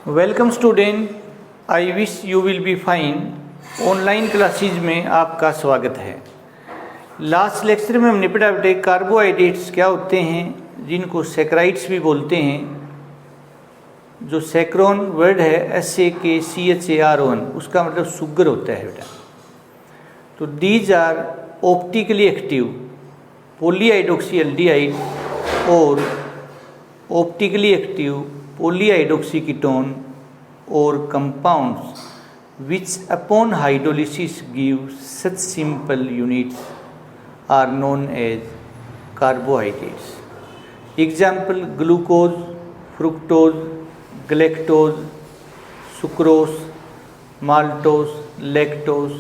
Welcome student, I wish you will be fine. Online classes में आपका स्वागत है। लास्ट लेक्चर में हमने पढ़ा बेटे कार्बोहाइड्रेट्स क्या होते हैं, जिनको सैकराइड्स भी बोलते हैं। जो सैक्रोन वर्ड है SAKCHARON, उसका मतलब शुगर होता है बेटा। तो दीज आर ऑप्टिकली एक्टिव पॉलीहाइड्रोक्सीएल्डिहाइड और optically active polyhydroxyketone or compounds which upon hydrolysis give such simple units are known as carbohydrates. Example: glucose, fructose, galactose, sucrose, maltose, lactose,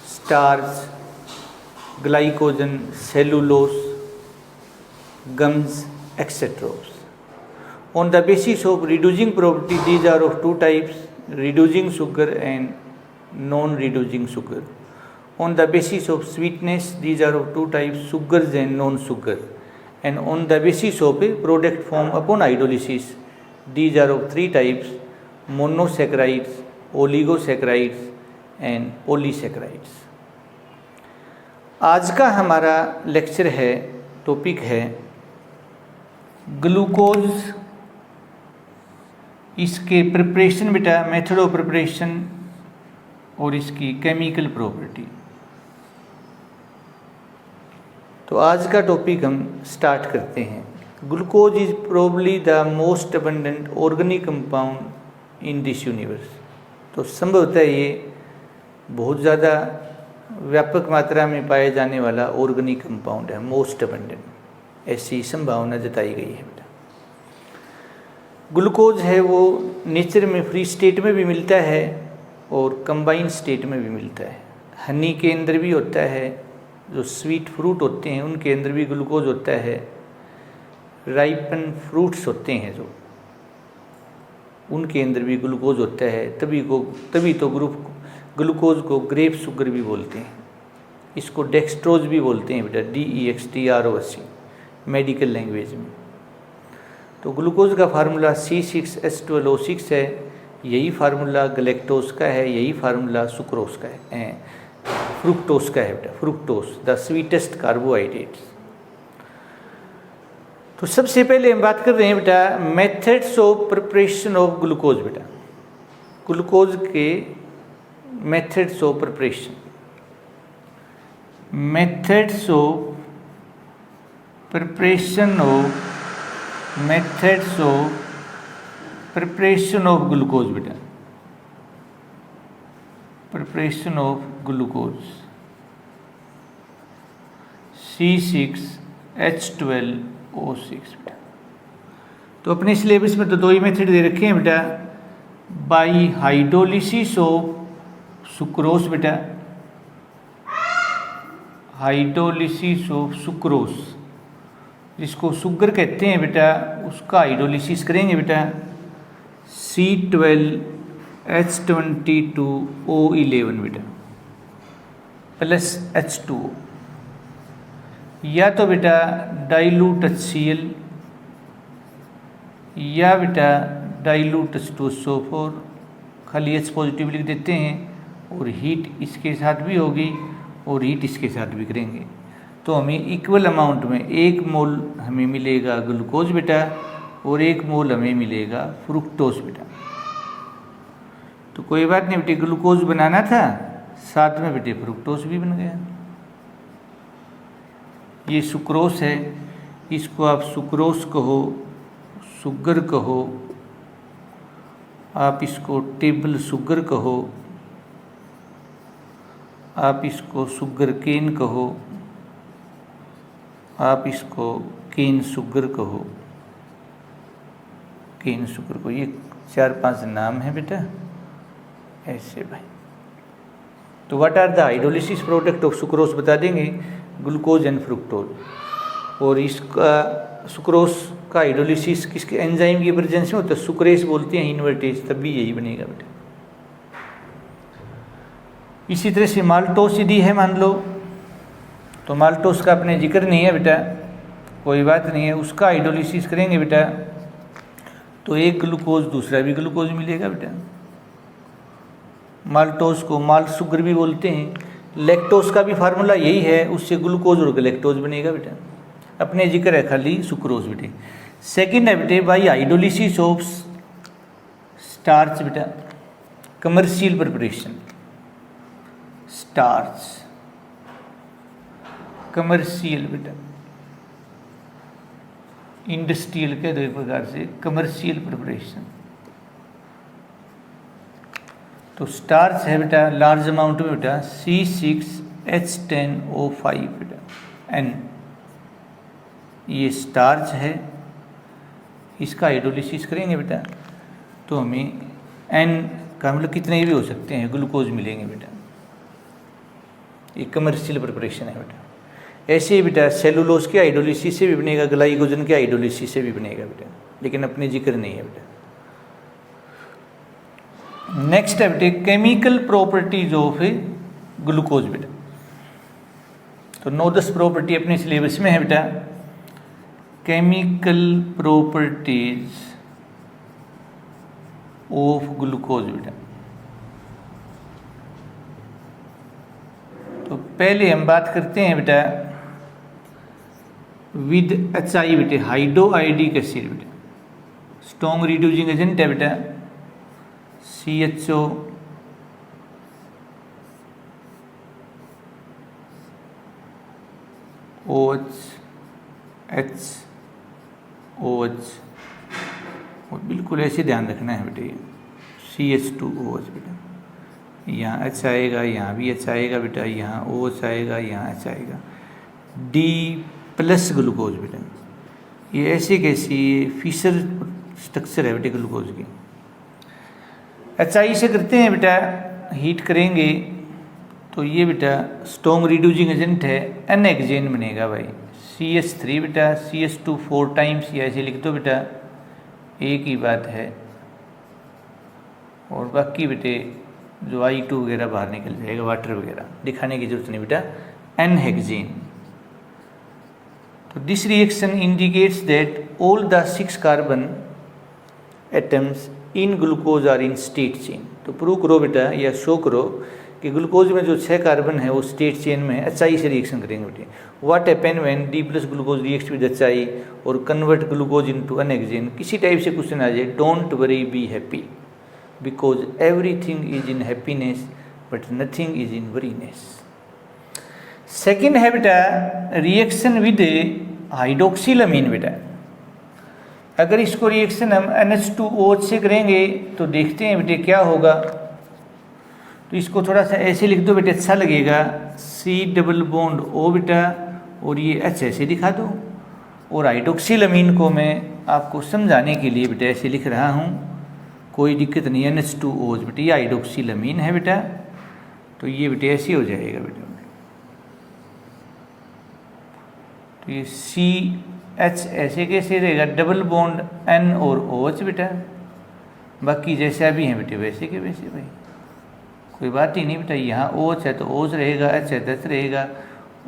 starch, glycogen, cellulose, gums, etc. On the basis of reducing property, these are of two types: reducing sugar and non-reducing sugar. On the basis of sweetness, these are of two types: sugars and non-sugar. And on the basis of a product form upon hydrolysis, these are of three types: monosaccharides, oligosaccharides and polysaccharides. आज का हमारा lecture है, topic है glucose, इसके preparation बेटा, method of preparation और इसकी chemical property. तो आज का टॉपिक हम स्टार्ट करते हैं। Glucose is probably the most abundant organic compound in this universe. तो संभवतः ये बहुत ज़्यादा व्यापक मात्रा में पाए जाने वाला ऑर्गेनिक कंपाउंड है, मोस्ट अबंडेंट, ऐसी संभावना जताई गई है बेटा। ग्लूकोज है वो नेचर में फ्री स्टेट में भी मिलता है और कंबाइंड स्टेट में भी मिलता है। हनी के अंदर भी होता है, जो स्वीट फ्रूट होते हैं उनके अंदर भी ग्लूकोज होता है। राइपन फ्रूट्स होते हैं जो, उनके अंदर भी ग्लूकोज होता है। तभी तो ग्लूकोज को ग्रेप शुगर भी बोलते हैं। इसको डेक्सट्रोज भी बोलते हैं बेटा, DEXTROS मेडिकल लैंग्वेज में। तो ग्लूकोज का फार्मूला C6H12O6 है। यही फार्मूला गलेक्टोज का है, यही फार्मूला सुक्रोज का है, फ्रुक्टोज का है बेटा। Fructose the sweetest carbohydrates. तो सबसे पहले हम बात कर रहे हैं बेटा methods of preparation of glucose बेटा। ग्लूकोज के methods of preparation, methods of preparation of glucose बेटा। प्रिपरेशन ऑफ ग्लूकोज C6H12O6 बेटा। तो अपने सिलेबस में तो दो ही मेथड दे रखे हैं बेटा, बाई हाइड्रोलिसिस ऑफ सुक्रोज बेटा, हाइड्रोलिसिस ऑफ सुक्रोज, जिसको शुगर कहते हैं बेटा, उसका हाइड्रोलिसिस करेंगे बेटा C12H22O11 बेटा प्लस H2O, या तो बेटा डाइल्यूट HCl या बेटा डाइल्यूट H2SO4, खाली H पॉजिटिव लिख देते हैं और हीट इसके साथ भी होगी और हीट इसके साथ भी करेंगे। तो हमें इक्वल अमाउंट में 1 मोल हमें मिलेगा ग्लूकोज बेटा और 1 मोल हमें मिलेगा फ्रुक्टोज बेटा। तो कोई बात नहीं बेटे, ग्लूकोज बनाना था, साथ में बेटे फ्रुक्टोज भी बन गया। ये सुक्रोस है, इसको आप सुक्रोस कहो, शुगर कहो, आप इसको टेबल शुगर कहो, आप इसको शुगर केन कहो, आप इसको केन शुगर कहो, केन शुगर को। ये 4-5 नाम है बेटा ऐसे भाई। तो what are the hydrolysis product of sucrose बता देंगे, ग्लूकोज एंड फ्रुक्टोज। और इसका सुक्रोज का हाइड्रोलिसिस किसके एंजाइम की प्रेजेंस में होता है, सुक्रेस बोलते हैं इन्वर्टेज, तब भी यही बनेगा बेटा। इसी तरह से माल्टोस यदि है मान लो, तो माल्टोस का अपने जिक्र नहीं है बेटा, कोई बात नहीं है, उसका हाइड्रोलिसिस करेंगे बेटा तो एक ग्लूकोज दूसरा भी ग्लूकोज मिलेगा बेटा। माल्टोज को माल्ट शुगर भी बोलते हैं। लैक्टोज का भी फार्मूला यही है, उससे ग्लूकोज और गैलेक्टोज बनेगा बेटा। अपने जिक्र है खाली सुक्रोज बेटे। सेकेंड है बेटे बाई हाइड्रोलिसिस ऑफ स्टार्च बेटा, कमर्शियल प्रिपरेशन। स्टार्च कमर्शियल बेटा, इंडस्ट्रियल कह दो एक प्रकार से, कमर्शियल प्रिपरेशन। तो स्टार्च है बेटा लार्ज अमाउंट में बेटा C6H10O5 बेटा N, ये स्टार्च है, इसका हाइड्रोलिसिस करेंगे बेटा तो हमें N का मतलब कितने भी हो सकते हैं ग्लूकोज मिलेंगे बेटा। ये कमर्शियल प्रिपरेशन है बेटा। ऐसे ही बेटा सेलुलोज के हाइड्रोलिसिस से भी बनेगा, ग्लाइकोजन के हाइड्रोलिसिस से भी बनेगा बेटा, लेकिन अपने जिक्र नहीं है बेटा। नेक्स्ट है बेटे केमिकल प्रॉपर्टीज ऑफ ग्लूकोज बेटा। तो 9-10 प्रॉपर्टी अपने सिलेबस में है बेटा। केमिकल प्रॉपर्टीज ऑफ ग्लूकोज बेटा। तो पहले हम बात करते हैं बेटा विद HI बेटे, हाइड्रोआयोडिक एसिड बेटा, स्ट्रॉन्ग रिड्यूसिंग एजेंट है बेटा CHO OH HOH, और बिल्कुल ऐसे ध्यान रखना है बेटे CH2OH बेटा। यहाँ H आएगा, यहाँ भी H आएगा बेटा, यहाँ OH आएगा, यहाँ H आएगा। D+ ग्लूकोज बेटा, ये ऐसे कैसी फिशर स्ट्रक्चर है बेटे ग्लूकोज की। HI से करते हैं बेटा, हीट करेंगे तो ये बेटा स्ट्रॉन्ग रिड्यूसिंग एजेंट है, N हेक्सेन बनेगा भाई। CH3 बेटा CH2 4 टाइम्स, या ऐसे लिख दो बेटा, एक ही बात है। और बाकी बेटे जो I2 वगैरह बाहर निकल जाएगा, वाटर वगैरह दिखाने की जरूरत नहीं बेटा, N हेक्सेन। तो this reaction indicates that all the 6 carbon atoms in glucose are in state chain. तो प्रूव करो बेटा या शो करो कि ग्लूकोज में जो 6 कार्बन है वो स्टेट चेन में है, HI से रिएक्शन करेंगे बेटे। What happen when D+ glucose reacts with HI और convert glucose into N hexane. किसी टाइप से क्वेश्चन आ जाए, don't worry be happy because everything is in happiness but nothing is in worryness. Second है बेटा reaction with हाइड्रोक्सिलामीन बेटा। अगर इसको रिएक्शन हम NH2OH से करेंगे तो देखते हैं बेटे क्या होगा। तो इसको थोड़ा सा ऐसे लिख दो बेटे, अच्छा लगेगा, C+O बेटा, और ये H ऐसे दिखा दो। और हाइड्रोक्सिलामीन को मैं आपको समझाने के लिए बेटा ऐसे लिख रहा हूँ, कोई दिक्कत नहीं। NH2OH बेटे, ये हाइड्रोक्सिलामीन है बेटा, तो ये बेटे ऐसे हो जाएगा बेटा। तो ये CH ऐसे कैसे रहेगा, डबल बॉन्ड N और OH बेटा, बाकी जैसा भी हैं बेटे वैसे के वैसे भाई, कोई बात ही नहीं बेटा। यहाँ OH है तो OH रहेगा, H है तो H रहेगा,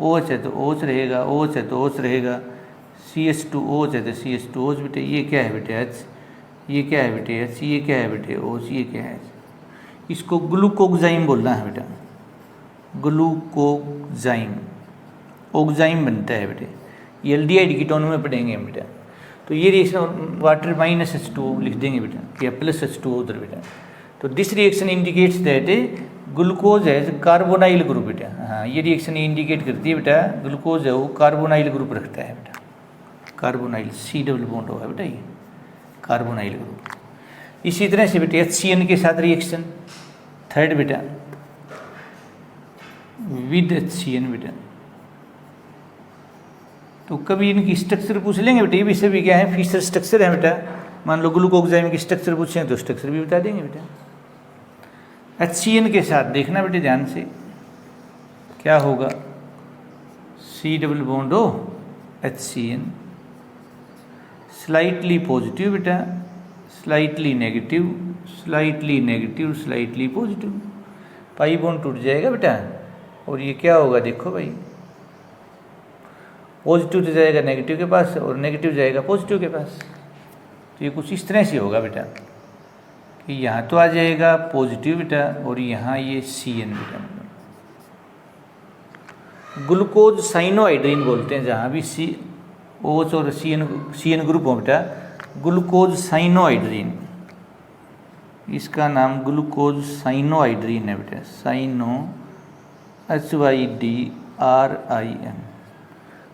OH है तो OH रहेगा, OH है तो OH रहेगा, CH2OH है तो CH2OH बेटे। ये क्या है बेटे H, ये क्या है बेटे H, ये क्या है बेटे OH, ये क्या है। इसको ग्लूकोक्साइम बोलना है बेटा, ग्लूकोक्साइम, ऑक्साइम बनता है बेटे। ये एल्डिहाइड कीटोन में पढ़ेंगे हम बेटा। तो ये रिएक्शन वाटर -H2O लिख देंगे बेटा, या +H2O उधर बेटा। तो this reaction indicates that glucose है कार्बोनाइल ग्रुप बेटा। हाँ, ये रिएक्शन इंडिकेट करती है बेटा ग्लूकोज है वो कार्बोनाइल ग्रुप रखता है बेटा, कार्बोनाइल C+O है बेटा, ये कार्बोनाइल ग्रुप। इसी तरह से बेटे HCN के साथ रिएक्शन थर्ड बेटा विद HCN बेटा। तो कभी इनकी स्ट्रक्चर पूछ लेंगे बेटा, ये भी सभी क्या है फिशर स्ट्रक्चर है बेटा। मान लो ग्लूकोक्साइम की स्ट्रक्चर पूछें तो स्ट्रक्चर भी बता देंगे बेटा। HCN के साथ देखना बेटे ध्यान से क्या होगा, C+O HCN, स्लाइटली पॉजिटिव बेटा, slightly negative, slightly negative, slightly positive, pi bond टूट जाएगा बेटा। और ये क्या होगा देखो भाई, पॉजिटिव जाएगा नेगेटिव के पास और नेगेटिव जाएगा पॉजिटिव के पास। तो ये कुछ इस तरह से होगा बेटा कि यहाँ तो आ जाएगा पॉजिटिव बेटा और यहाँ ये CN बेटा, ग्लूकोज साइनोहाइड्रीन बोलते हैं जहाँ भी OH और CN ग्रुप हो बेटा, ग्लूकोज साइनोहाइड्रीन, इसका नाम ग्लूकोज साइनोहाइड्रीन है बेटा, HYDRIN,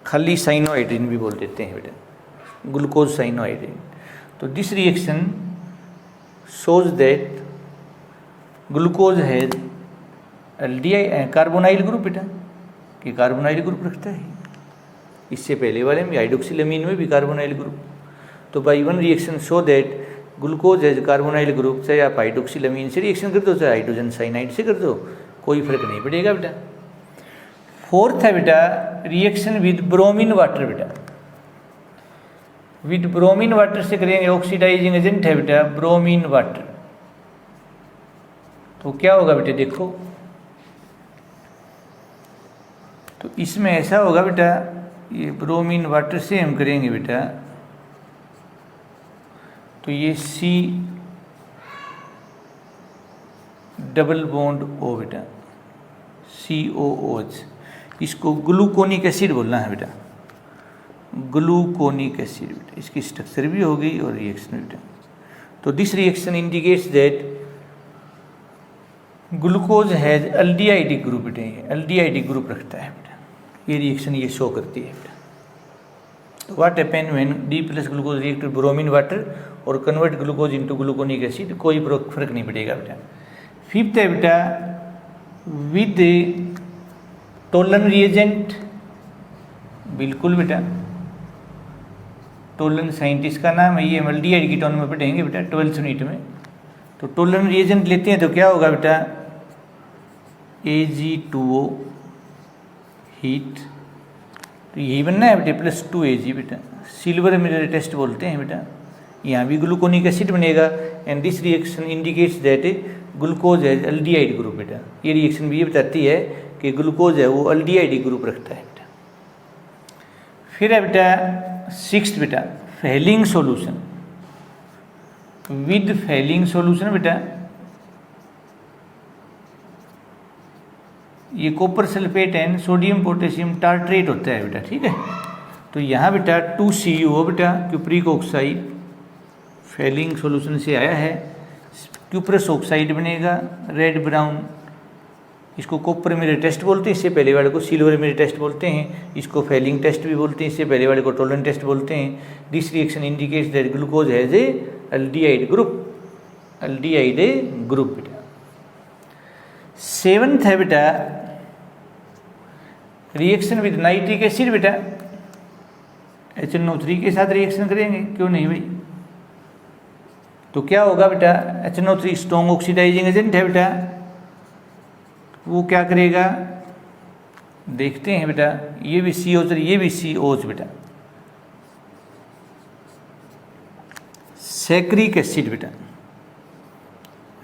खाली साइनोहाइड्रीन भी बोल देते हैं बेटा, ग्लूकोज साइनोहाइड्रीन। तो this reaction shows that glucose has aldehyde carbonyl group बेटा, कि कार्बोनाइल ग्रुप रखता है। इससे पहले वाले में हाइड्रोक्सिलामीन में भी कार्बोनाइल ग्रुप। तो by one reaction show that glucose has carbonyl group, चाहे आप हाइड्रोक्सिलामीन से रिएक्शन कर दो चाहे हाइड्रोजन साइनाइड से कर दो, कोई फर्क नहीं पड़ेगा बेटा। फोर्थ है बेटा रिएक्शन विद ब्रोमीन वाटर बेटा, विद ब्रोमीन वाटर से करेंगे, ऑक्सीडाइजिंग एजेंट है बेटा ब्रोमीन वाटर। तो क्या होगा बेटा देखो, तो इसमें ऐसा होगा बेटा, ये ब्रोमीन वाटर से हम करेंगे बेटा, तो ये C डबल बॉन्ड O बेटा, COOH, इसको ग्लूकोनिक एसिड बोलना है बेटा, ग्लूकोनिक एसिड बेटा। इसकी स्ट्रक्चर भी हो गई और रिएक्शन बेटा। तो this reaction indicates that glucose has aldehyde group बेटा, एल्डिहाइड ग्रुप रखता है बेटा, ये रिएक्शन ये शो करती है बेटा। What happen when D plus glucose react with bromine water और convert glucose into gluconic acid, कोई फर्क नहीं पड़ेगा बेटा। फिफ्थ है बेटा विद टोलन रिएजेंट, बिल्कुल बेटा, टोलन साइंटिस्ट का नाम है, ये एल्डिहाइड कीटोन में पढ़ेंगे बेटा 12th यूनिट में। तो टोलन रिएजेंट लेते हैं तो क्या होगा बेटा, Ag2O हीट, तो यही बनना है बेटा +2Ag बेटा, सिल्वर मिरर टेस्ट बोलते हैं बेटा। यहाँ भी ग्लूकोनिक एसिड बनेगा and this reaction indicates that glucose है एल्डिहाइड ग्रुप बेटा। ये रिएक्शन भी ये बताती है कि ग्लूकोज है वो एल्डिहाइड ग्रुप रखता है बेटा। फिर है बेटा सिक्स्थ बेटा Fehling solution, with Fehling solution बेटा, ये copper sulphate and sodium potassium tartrate होता है बेटा, ठीक है। तो यहाँ बेटा 2CuO बेटा, क्यूप्रिक ऑक्साइड फेलिंग सॉल्यूशन से आया है, क्यूप्रस ऑक्साइड बनेगा रेड ब्राउन, इसको कॉपर मिरर टेस्ट बोलते हैं, इससे पहले वाले को सिल्वर मिरर टेस्ट बोलते हैं, इसको फेलिंग टेस्ट भी बोलते हैं, इससे पहले वाले को टोलन टेस्ट बोलते हैं। This reaction indicates that glucose has a aldehyde group, aldehyde group बेटा। सेवंथ है बेटा रिएक्शन विद नाइट्रिक एसिड बेटा, HNO3 के साथ रिएक्शन करेंगे, क्यों नहीं भाई। तो क्या होगा बेटा, HNO3 स्ट्रॉन्ग ऑक्सीडाइजिंग एजेंट है बेटा, वो क्या करेगा देखते हैं बेटा, ये भी COH ये भी COH बेटा, सैक्रिक एसिड बेटा,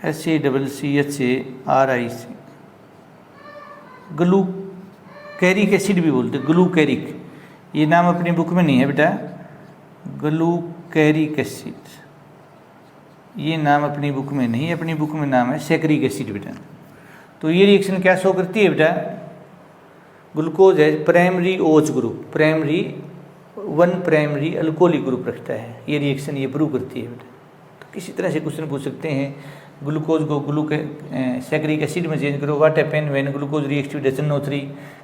SACCHARIC, ग्लूकैरिक एसिड भी बोलते, ग्लूकैरिक, ये नाम अपनी बुक में नहीं है बेटा, ग्लूकैरिक एसिड ये नाम अपनी बुक में नहीं है, अपनी बुक में नाम है सैक्रिक एसिड बेटा। तो ये रिएक्शन क्या शो करती है बेटा, ग्लूकोज है primary OH group, primary alcoholic group रखता है, ये रिएक्शन ये प्रूव करती है बेटा। तो किसी तरह से क्वेश्चन पूछ सकते हैं, ग्लूकोज को सैक्रिक एसिड में चेंज करो, what happen when glucose reacts with HNO3,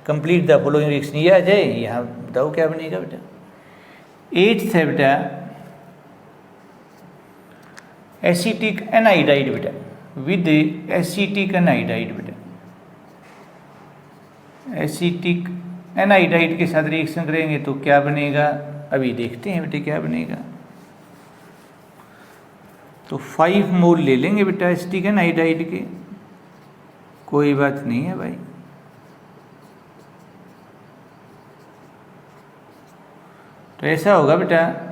complete the following reaction, ये आ जाए, यहाँ बताओ क्या बनेगा बेटा। एट्थ है बेटा एसिटिक एनाइडाइड बेटा, विद एसिटिक एनाइडाइड बेटा, एसिटिक एनाइडाइड के साथ रिएक्शन करेंगे तो क्या बनेगा, अभी देखते हैं बेटे क्या बनेगा। तो 5 मोल ले लेंगे बेटा एसिटिक एनाइडाइड के, कोई बात नहीं है भाई। तो ऐसा होगा बेटा,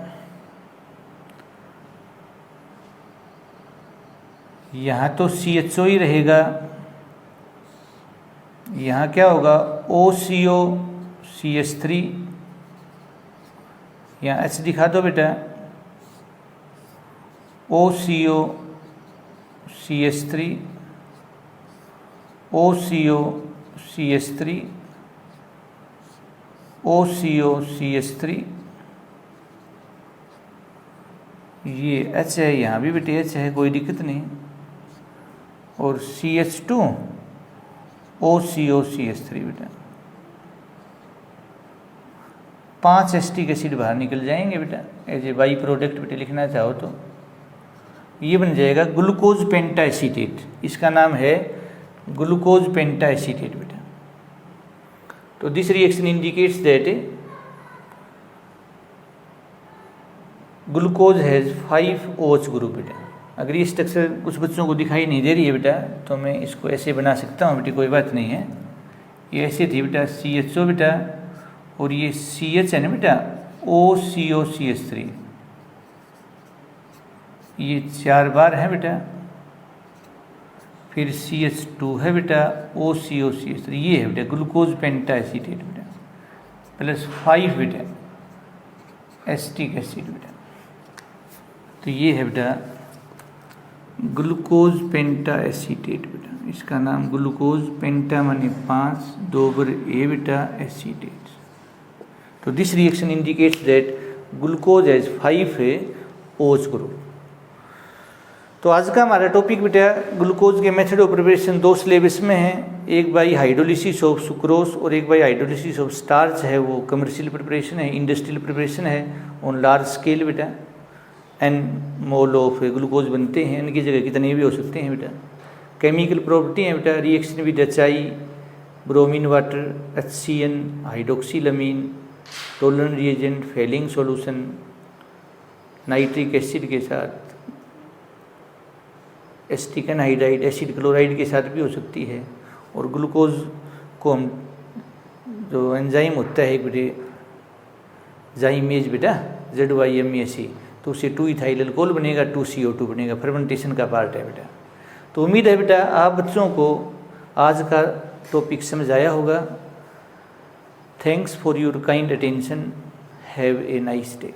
यहाँ तो CHO ही रहेगा, यहाँ क्या होगा OCO CH3, यहाँ H दिखा दो बेटा, OCOCH3, OCOCH3, OCOCH3, ये H है, यहाँ भी बेटे H है, कोई दिक्कत नहीं, और CH2 OCOCH3 बेटा, 5 एसिटिक एसिड बाहर निकल जाएंगे बेटा एज ए बाई प्रोडक्ट बेटे लिखना चाहो तो। ये बन जाएगा ग्लूकोज पेंटा एसीटेट, इसका नाम है ग्लूकोज पेंटा एसीटेट बेटा। तो this reaction indicates that glucose has 5 OH group बेटा। अगर ये स्ट्रक्चर कुछ बच्चों को दिखाई नहीं दे रही है बेटा तो मैं इसको ऐसे बना सकता हूँ बेटा, कोई बात नहीं है। ये ऐसे थी बेटा CHO बेटा, और ये CH है ना बेटा OCOCH3, ये 4 बार है बेटा, फिर CH2 है बेटा OCOCH3, ये है बेटा ग्लूकोज पेंटा एसीटेट बेटा, प्लस 5 बेटा एसिटिक एसिड बेटा। तो ये है बेटा ग्लूकोज पेंटा एसीटेट बेटा, इसका नाम ग्लूकोज पेंटा माने 5 2 A बेटा एसीटेट। तो this reaction indicates that glucose has 5 OH group. तो आज का हमारा टॉपिक बेटा ग्लूकोज के मेथड ऑफ प्रिपरेशन 2 सिलेबस में है, एक बाई हाइड्रोलिसिस ऑफ सुक्रोज और एक बाई हाइड्रोलिसिस ऑफ स्टार्च है, वो कमर्शियल प्रिपरेशन है, इंडस्ट्रियल प्रिपरेशन है ऑन लार्ज स्केल बेटा। N मोल ऑफ ग्लूकोज बनते हैं, इनकी जगह कितने भी हो सकते हैं बेटा। केमिकल प्रॉपर्टी है बेटा, reaction with HI, bromine water, HCN, hydroxylamine, Tollens reagent, Fehling solution, nitric acid के साथ, एसिटिक एनहाइड्राइड, एसिड क्लोराइड के साथ भी हो सकती है। और ग्लूकोज को हम जो एंजाइम होता है एक बेटे जाइमेज बेटा ZYMAC, तो उससे 2 इथाइल अल्कोहल बनेगा, 2 CO2 बनेगा, फर्मेंटेशन का पार्ट है बेटा। तो उम्मीद है बेटा आप बच्चों को आज का टॉपिक समझ आया होगा। Thanks for your kind attention, have a nice day.